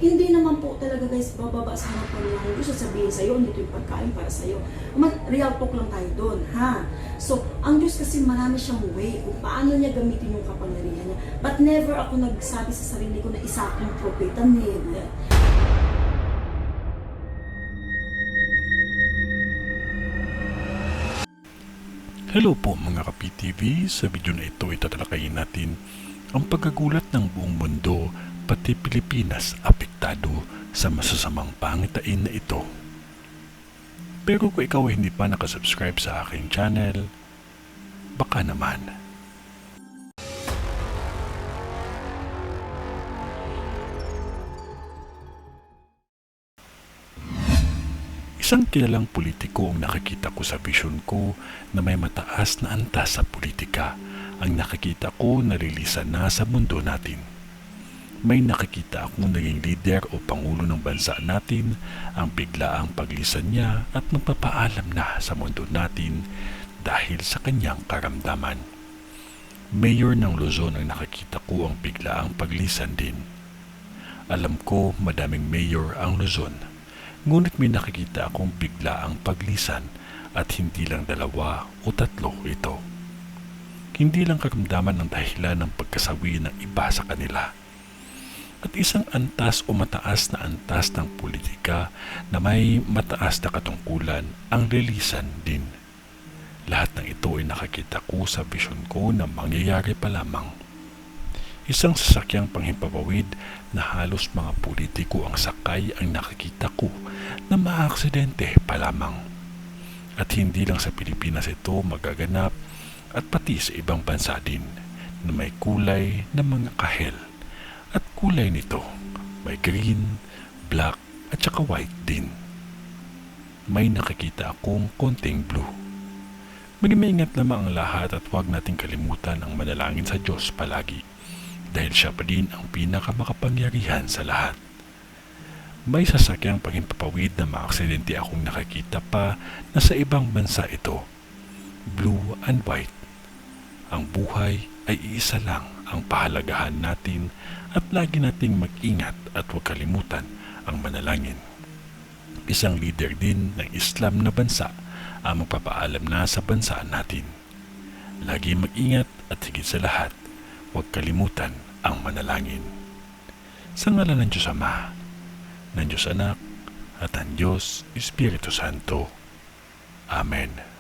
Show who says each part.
Speaker 1: Hindi naman po talaga guys bababa sa harapan ng Diyos sasabihin sa'yo, nito yung pagkain para sa'yo. Real talk lang tayo doon, ha? So, ang Diyos kasi marami siyang way kung paano niya gamitin yung kapangyarihan niya. But never ako nagsabi sa sarili ko na isa akong propeta, never.
Speaker 2: Hello po mga ka-PTV, sa video na ito itatalakayin natin ang pagkagulat ng buong mundo pati Pilipinas apektado sa masasamang pangitain na ito. Pero kung ikaw ay hindi pa nakasubscribe sa aking channel, baka naman. Isang kilalang politiko ang nakikita ko sa vision ko na may mataas na antas sa politika. Ang nakikita ko narilisan na sa mundo natin. May nakikita akong naging leader o pangulo ng bansa natin ang biglaang paglisan niya at magpapaalam na sa mundo natin dahil sa kanyang karamdaman. Mayor ng Luzon ang nakikita ko ang biglaang paglisan din. Alam ko madaming mayor ang Luzon. Ngunit may nakikita akong biglaang paglisan at hindi lang 2 o 3 ito. Hindi lang karamdaman ang dahilan ng pagkasawi ng iba sa kanila. At isang antas o mataas na antas ng politika na may mataas na katungkulan ang lilisan din. Lahat ng ito ay nakikita ko sa vision ko na mangyayari pa lamang. Isang sasakyang panghimpapawid na halos mga politiko ang sakay ang nakikita ko na maaksidente pa lamang. At hindi lang sa Pilipinas ito magaganap at pati sa ibang bansa din na may kulay na mga kahel. At kulay nito may green, black at saka white din. May nakikita akong konting blue. Mag-iingat lamang ang lahat at huwag nating kalimutan ang manalangin sa Diyos palagi. Dahil siya pa din ang pinakamakapangyarihan sa lahat. May sasakyang panghimpapawid na maaksidente akong nakikita pa na sa ibang bansa ito. Blue and white. Ang buhay ay iisa lang ang pahalagahan natin at lagi nating mag-ingat at huwag kalimutan ang manalangin. Isang leader din ng Islam na bansa ang magpapaalam na sa bansa natin. Lagi mag-ingat at higit sa lahat, huwag kalimutan ang manalangin. Sa ngalan ng Diyos Ama, ng Diyos Anak, at ng Diyos Espiritu Santo. Amen.